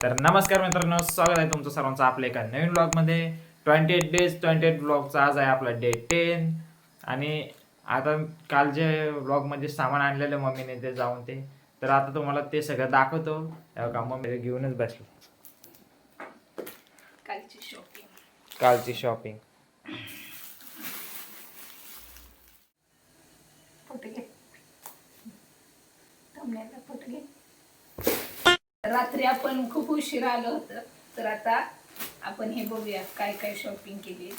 तर नमस्कार मित्रांनो, स्वागत आहे तुमचं सर्वांचं आपल्या एका नवीन ब्लॉगमध्ये. 28 डेज 28 ब्लॉगचा आज आहे आपला डे 10. आणि आता काल जे ब्लॉगमध्ये सामान आणलेलं मम्मीने ते जाऊन ते, तर आता तुम्हाला ते सगळं दाखवतो. का मम्मी घेऊनच बसली कालची शॉपिंग. रात्री आपण खूप उशीर आलो होतं, तर आता आपण हे बघूया काय काय शॉपिंग केली.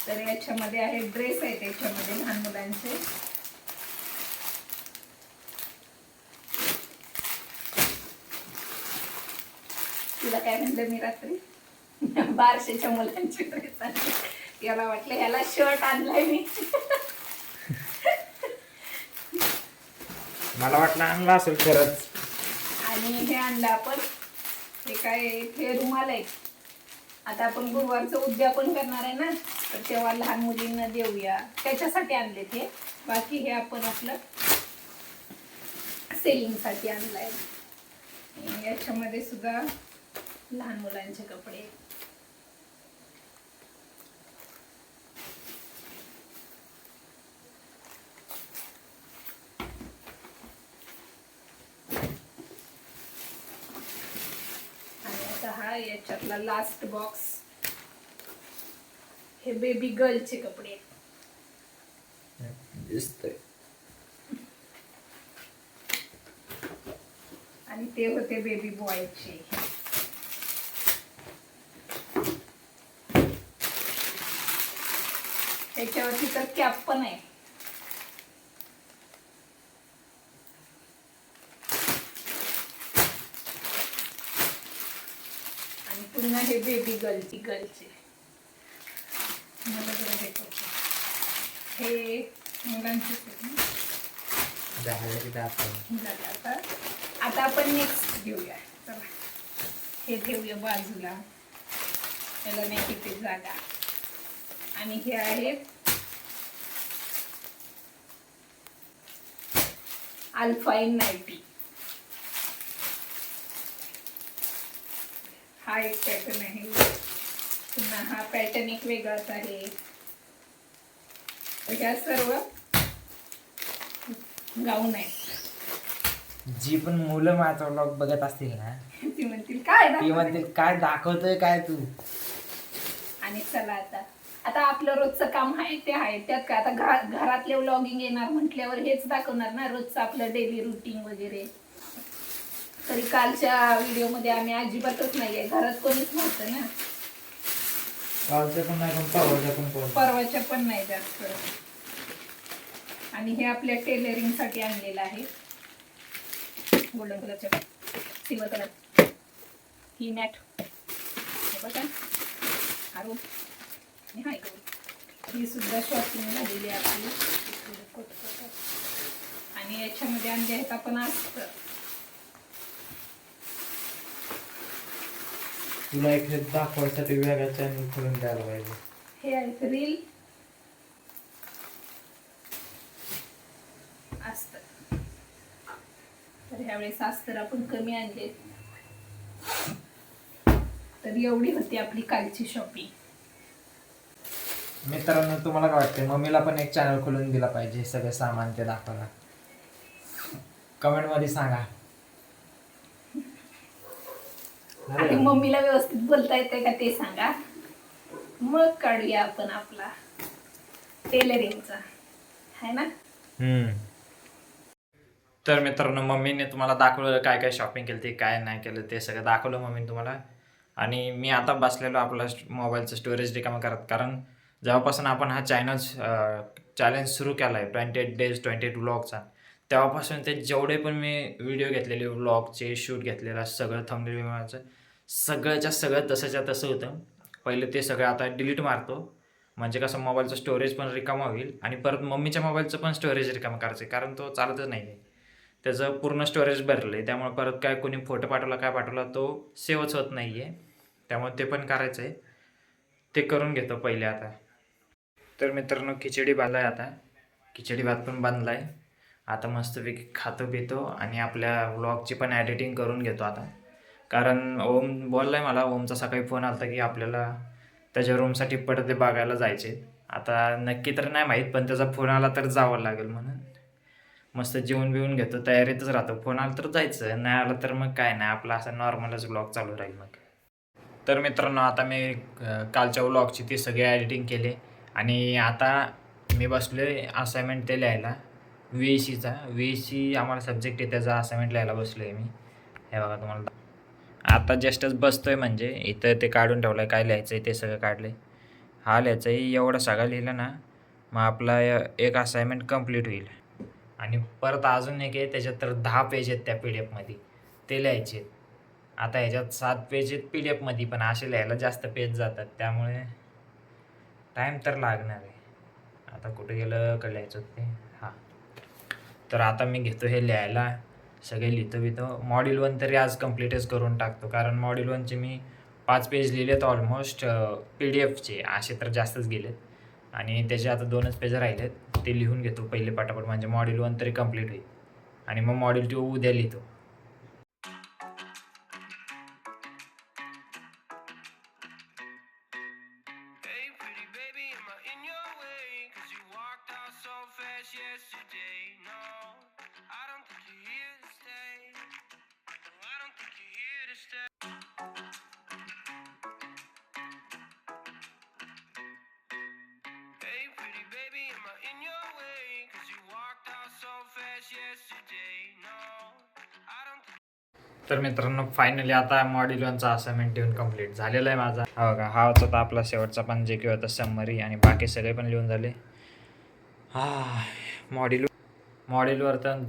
तर याच्यामध्ये आहे ड्रेस आहेत, याच्यामध्ये लहान मुलांचे. तुला काय म्हणलं मी रात्री? बारशेच्या मुलांचे ड्रेस आणले. याला वाटलं ह्याला शर्ट आणलाय मी. मला वाटलं आणला असेल खरंच. आणि हे आणलं आपण, हे काय, हे रुमाल आहे. आता आपण गुरुवारचं उद्यापन करणार आहे ना, तर तेव्हा लहान मुलींना देऊया त्याच्यासाठी आणले ते. बाकी हे आपण आपलं सेलिंगसाठी आणलंय. याच्यामध्ये सुद्धा लहान मुलांचे कपडे. हा याच्यातला लास्ट बॉक्स, हे बेबी गर्लचे कपडे दिसतंय. आणि ते होते बेबी बॉयचे. त्याच्यावरती तर कॅप पण आहे. पुन्हा हे बेबी गर्लचे. मला जरा हे करतो. हे मुलांचे आता आपण नेक्स्ट घेऊया. चला हे ठेवूया बाजूला, याला नाही किती जागा. आणि हे आहेत अल्फाईन नाईटी. हा एक पॅटर्न आहे. पुन्हा हा पॅटर्न एक वेगळाच आहे. ह्या सर्व गाऊन आहे. जी पण मुलं माझा ब्लॉग बघत असतील ना, ती म्हणतील काय दाखवतोय काय तू. आणि चला आता आपलं रोजचं काम आहे ते आहे. त्यात काय आता घरातले व्लॉगिंग येणार म्हटल्यावर हेच दाखवणार ना, रोजचं आपलं डेली रुटीन वगैरे. तरी कालच्या व्हिडिओ मध्ये आम्ही अजिबातच नाहीये, घरात कोणीच नव्हतं ना. परवाच्या पण नाही जास्त. आणि हे आपल्या टेलरिंग साठी आणलेलं आहे. गोल्डन कलरच्या, सिल्वर कलर ही मॅट बघा. ही सुद्धा शॉपिंग झालेली आहे आपली. आणि याच्यामध्ये आणले आहेत आपण अस्तर. तुला एक दाखवायसाठी वेगळा चॅनल खोलून द्यायला पाहिजे. हे आहेत रील अस्तर. तर ह्यावेळेस अस्तर आपण कमी आणले. तर एवढी होती आपली कालची शॉपिंग. मित्रांनो, तुम्हाला काय वाटतंय? मम्मीला पण एक चॅनल खोलून दिला पाहिजे सगळं सामान ते दाखवायला. कमेंट मध्ये सांगा. आणि मम्मीला व्यवस्थित बोलता येते का ते सांगा, मग काढूया आपण आपला टेलरिंगचा, है ना. तर मित्रांनो, मम्मीने तुम्हाला दाखवलं काय काय शॉपिंग केली, ते काय नाही केलं ते सगळं दाखवलं मम्मीने तुम्हाला. आणि मी आता बसलेलो आपला मोबाईलचं स्टोरेज रिकामं करत, कारण जेव्हापासून आपण हा चॅलेंज सुरू केला आहे 28 डेज 28 व्लॉगचा, तेव्हापासून ते जेवढे पण मी व्हिडिओ घेतलेले व्लॉगचे शूट घेतलेला सगळं थंबनेल विमानाचं सगळंच्या सगळं तसंच्या तसं होतं. पहिले ते सगळं आता डिलीट मारतो, म्हणजे कसं मोबाईलचं स्टोरेज पण रिकामं होईल. आणि परत मम्मीच्या मोबाईलचं पण स्टोरेज रिकामं करायचं आहे, कारण तो चालतच नाही आहे. त्याचं पूर्ण स्टोरेज भरलं आहे, त्यामुळे परत काय कोणी फोटो पाठवला काय पाठवला तो सेवच होत नाही आहे. त्यामुळे ते पण करायचं आहे, ते करून घेतो पहिले आता. तर मित्रांनो, खिचडी बांधला आहे. आता खिचडी भात पण बांधला आहे. आता मस्तपैकी खातो पितो आणि आपल्या व्लॉगची पण एडिटिंग करून घेतो आता. कारण ओम बोललाय मला, ओमचा सकाळी फोन आला की आपल्याला त्याच्या रूमसाठी पडदे बघायला जायचे. आता नक्की तर नाही माहीत, पण त्याचा फोन आला तर जावं लागेल म्हणून. मस्त जेवून बिवून घेतो, तयारीतच राहतो. फोन आला तर जायचं, नाही आलं तर मग काय नाही, आपला असा नॉर्मलच व्लॉग चालू राहील मग. तर मित्रांनो, आता मी कालच्या व्लॉगची ती सगळी एडिटिंग केली आणि आता मी बसलोय असाइनमेंट ते लिहायला. VACचा आम्हाला सब्जेक्ट आहे, त्याचा असाइनमेंट लिहायला बसलो आहे मी. हे बघा तुम्हाला आता जस्टच बसतोय, म्हणजे इथं ते काढून ठेवलं आहे, काय लिहायचं आहे ते सगळं काढले. हा लिहायचं आहे, एवढं सगळं लिहिलं ना मग आपला एक असाइनमेंट कंप्लीट होईल. आणि परत अजून एक आहे, त्याच्यात तर 10 पेज आहेत त्या PDF मध्ये, ते लिहायचे आहेत. आता ह्याच्यात 7 पेज आहेत PDF मध्ये, पण असे लिहायला जास्त पेज जातात, त्यामुळे टाईम तर लागणार आहे. आता कुठे गेलं का लिहायचं ते. हां, तर आता मी घेतो हे लिहायला, सगळे लिहितो. मॉड्यूल 1 तरी आज कंप्लीटच करून टाकतो, कारण मॉड्यूल 1चे मी 5 पेज लिहिलेत ऑलमोस्ट PDFचे, असे तर जास्तच गेलेत. आणि त्याचे आता 2च पेज राहिलेत, ते लिहून घेतो पहिले पटापट, म्हणजे मॉड्यूल 1 तरी कंप्लीट होईल. आणि मग मॉड्यूल 2 उद्या लिहितो. Hey, pretty baby, am I in your way? 'Cause you walked out so fast yesterday. No, I don't think you're here to stay. No, I don't think you're here to stay. Hey, pretty baby, am I in your way? 'Cause you walked out so fast yesterday. No, I don't think. तर मित्रांनो, finally आता module 1चा assignment येऊन complete झालेला आहे माझा. हा बघा, हा होता आपला शेवटचा पण, जे की होता समरी, आणि बाकी सगळे पण लिहून झाले. मॉड्यूलवर तर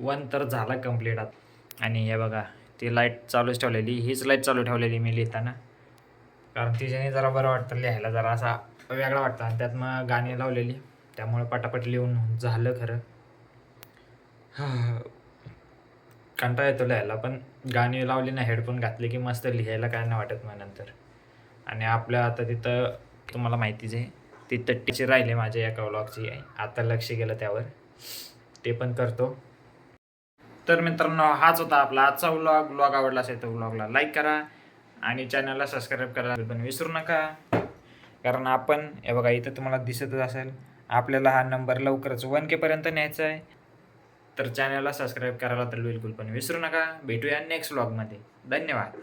1 तर झाला कंप्लीट आता. आणि हे बघा, ती लाईट चालूच ठेवलेली, हीच लाईट चालू ठेवलेली मी लिहिताना, कारण तिच्याने जरा बरं वाटतं लिहायला, जरा असा वेगळा वाटतं. आणि त्यात मग गाणी लावलेली, त्यामुळे पटापट लिहून झालं खरं. कंटाळा येतो लिहायला, पण गाणी लावली ना, हेडफोन घातले की मस्त लिहायला काय नाही वाटत मग नंतर. आणि आपल्या आता तिथं तुम्हाला माहितीच आहे, तिथं टीचर राहिले माझ्या एका व्लॉगची, आता लक्ष गेलं त्यावर, ते पण करतो. तर मित्रांनो, हाच होता आपला आजचा व्लॉग आवडला असेल तर व्लॉगला लाईक करा आणि चॅनलला सबस्क्राईब करायला पण विसरू नका. कारण आपण हे बघा, इथं तुम्हाला दिसतच असेल, आपल्याला हा नंबर लवकरच 1K पर्यंत न्यायचा आहे. तर चॅनलला सबस्क्राईब करायला तर बिलकुल पण विसरू नका. भेटूया नेक्स्ट व्लॉगमध्ये. धन्यवाद.